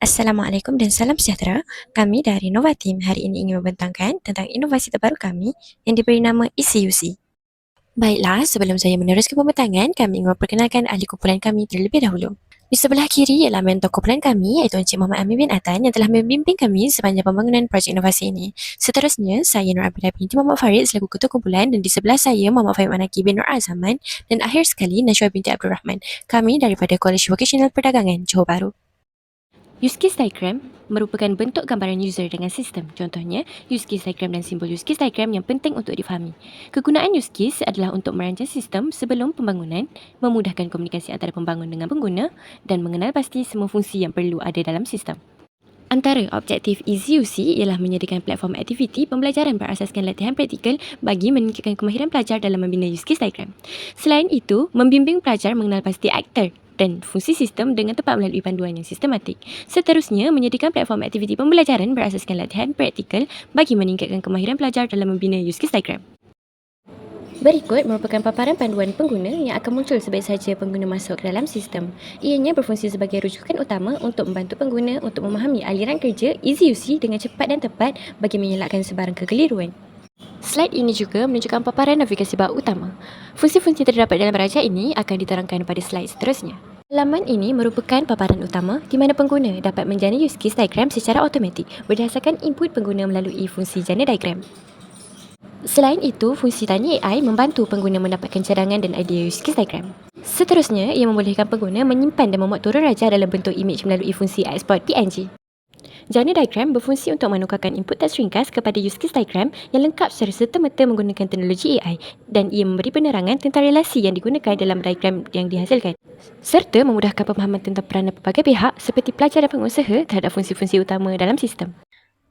Assalamualaikum dan salam sejahtera. Kami dari Nova Team hari ini ingin membentangkan tentang inovasi terbaru kami yang diberi nama ECUC. Baiklah, sebelum saya meneruskan pembentangan, kami ingin memperkenalkan ahli kumpulan kami terlebih dahulu. Di sebelah kiri ialah mentor kumpulan kami iaitu Encik Muhammad Amin bin Atan yang telah membimbing kami sepanjang pembangunan projek inovasi ini. Seterusnya, saya Nur Abdullah binti Muhammad Farid selaku ketua kumpulan dan di sebelah saya Muhammad Fahim Anaki bin Nur Azaman dan akhir sekali Najwa binti Abdul Rahman. Kami daripada Kolej Vocational Perdagangan, Johor Bahru. Use case diagram merupakan bentuk gambaran user dengan sistem. Contohnya, use case diagram dan simbol use case diagram yang penting untuk difahami. Kegunaan use case adalah untuk merancang sistem sebelum pembangunan, memudahkan komunikasi antara pembangun dengan pengguna dan mengenal pasti semua fungsi yang perlu ada dalam sistem. Antara objektif EasyUC ialah menyediakan platform aktiviti pembelajaran berasaskan latihan praktikal bagi meningkatkan kemahiran pelajar dalam membina use case diagram. Selain itu, membimbing pelajar mengenal pasti aktor dan fungsi sistem dengan tepat melalui panduan yang sistematik. Seterusnya, menyediakan platform aktiviti pembelajaran berasaskan latihan praktikal bagi meningkatkan kemahiran pelajar dalam membina use case diagram. Berikut merupakan paparan panduan pengguna yang akan muncul sebaik saja pengguna masuk ke dalam sistem. Ianya berfungsi sebagai rujukan utama untuk membantu pengguna untuk memahami aliran kerja EasyUC dengan cepat dan tepat bagi mengelakkan sebarang kekeliruan. Slide ini juga menunjukkan paparan navigasi bar utama. Fungsi-fungsi terdapat dalam raja ini akan diterangkan pada slide seterusnya. Halaman ini merupakan paparan utama di mana pengguna dapat menjana use case diagram secara automatik berdasarkan input pengguna melalui fungsi jana diagram. Selain itu, fungsi tanya AI membantu pengguna mendapatkan cadangan dan idea use case diagram. Seterusnya, ia membolehkan pengguna menyimpan dan memuat turun raja dalam bentuk imej melalui fungsi export PNG. Jana diagram berfungsi untuk menukarkan input teks ringkas kepada use case diagram yang lengkap secara serta-merta menggunakan teknologi AI dan ia memberi penerangan tentang relasi yang digunakan dalam diagram yang dihasilkan serta memudahkan pemahaman tentang peranan pelbagai pihak seperti pelajar dan pengusaha terhadap fungsi-fungsi utama dalam sistem.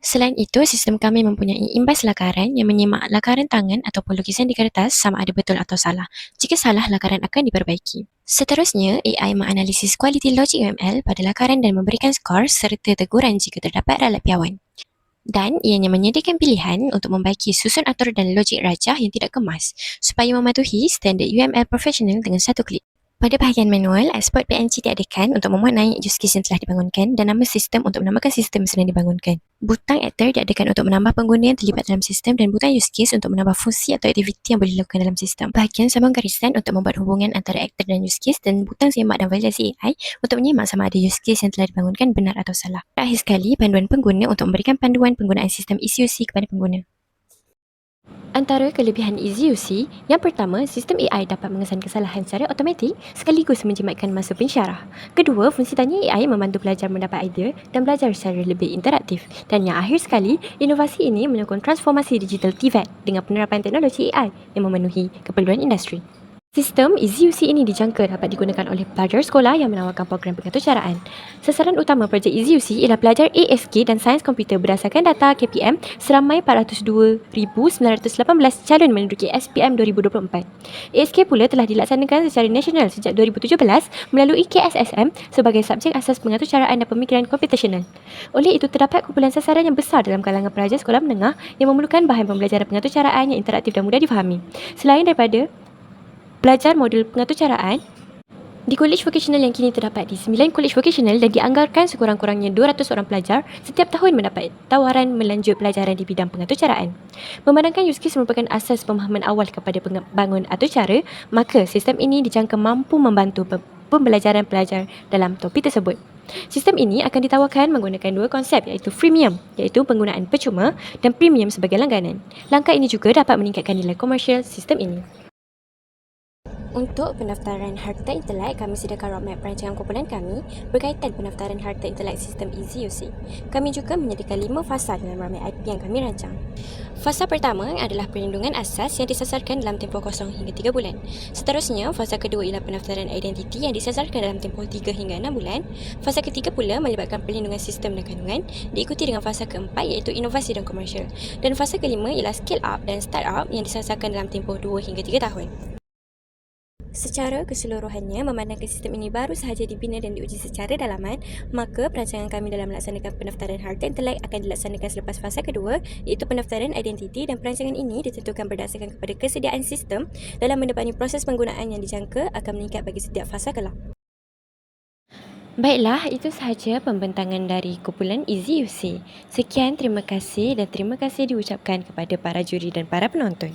Selain itu, sistem kami mempunyai imbas lakaran yang menyimak lakaran tangan ataupun lukisan di kertas sama ada betul atau salah. Jika salah, lakaran akan diperbaiki. Seterusnya, AI menganalisis kualiti logik UML pada lakaran dan memberikan skor serta teguran jika terdapat ralat piawan. Dan ianya menyediakan pilihan untuk membaiki susun atur dan logik rajah yang tidak kemas supaya mematuhi standard UML profesional dengan satu klik. Pada bahagian manual, export PNG diadakan untuk memuat naik use case yang telah dibangunkan dan nama sistem untuk menamakan sistem sedang dibangunkan. Butang actor diadakan untuk menambah pengguna yang terlibat dalam sistem dan butang use case untuk menambah fungsi atau aktiviti yang boleh dilakukan dalam sistem. Bahagian sambung garisan untuk membuat hubungan antara actor dan use case dan butang semak dan validasi AI untuk menyimak sama ada use case yang telah dibangunkan benar atau salah. Terakhir sekali, panduan pengguna untuk memberikan panduan penggunaan sistem ECUC kepada pengguna. Antara kelebihan EasyUC, yang pertama, sistem AI dapat mengesan kesalahan secara automatik sekaligus menjimatkan masa pensyarah. Kedua, fungsi tanya AI membantu pelajar mendapat idea dan belajar secara lebih interaktif. Dan yang akhir sekali, inovasi ini menyokong transformasi digital TVET dengan penerapan teknologi AI yang memenuhi keperluan industri. Sistem EasyUC ini dijangka dapat digunakan oleh pelajar sekolah yang menawarkan program pengaturcaraan. Sasaran utama projek EasyUC ialah pelajar ASK dan sains komputer berdasarkan data KPM seramai 402,918 calon menduduki SPM 2024. ASK pula telah dilaksanakan secara nasional sejak 2017 melalui KSSM sebagai subjek asas pengaturcaraan dan pemikiran komputasional. Oleh itu, terdapat kumpulan sasaran yang besar dalam kalangan pelajar sekolah menengah yang memerlukan bahan pembelajaran pengaturcaraan yang interaktif dan mudah difahami. Selain daripada belajar modul pengaturcaraan di kolej vocational yang kini terdapat di 9 kolej vocational dan dianggarkan sekurang-kurangnya 200 orang pelajar setiap tahun mendapat tawaran melanjut pelajaran di bidang pengaturcaraan. Memandangkan use case merupakan asas pemahaman awal kepada pengembangan aturcara, maka sistem ini dijangka mampu membantu pembelajaran pelajar dalam topik tersebut. Sistem ini akan ditawarkan menggunakan dua konsep iaitu freemium, iaitu penggunaan percuma, dan premium sebagai langganan. Langkah ini juga dapat meningkatkan nilai komersial sistem ini. Untuk pendaftaran harta intelek, kami sediakan roadmap perancangan kumpulan kami berkaitan pendaftaran harta intelek sistem EasyUC. Kami juga menyediakan 5 fasa dalam roadmap IP yang kami rancang. Fasa pertama adalah perlindungan asas yang disasarkan dalam tempoh 0 hingga 3 bulan. Seterusnya, fasa kedua ialah pendaftaran identiti yang disasarkan dalam tempoh 3 hingga 6 bulan. Fasa ketiga pula melibatkan perlindungan sistem dan kandungan, diikuti dengan fasa keempat iaitu inovasi dan komersial. Dan fasa kelima ialah scale up dan start up yang disasarkan dalam tempoh 2 hingga 3 tahun. Secara keseluruhannya, memandangkan sistem ini baru sahaja dibina dan diuji secara dalaman, maka perancangan kami dalam melaksanakan pendaftaran harta intelek akan dilaksanakan selepas fasa kedua, iaitu pendaftaran identiti, dan perancangan ini ditentukan berdasarkan kepada kesediaan sistem dalam mendepani proses penggunaan yang dijangka akan meningkat bagi setiap fasa kelak. Baiklah, itu sahaja pembentangan dari kumpulan Easy UC. Sekian, terima kasih dan terima kasih diucapkan kepada para juri dan para penonton.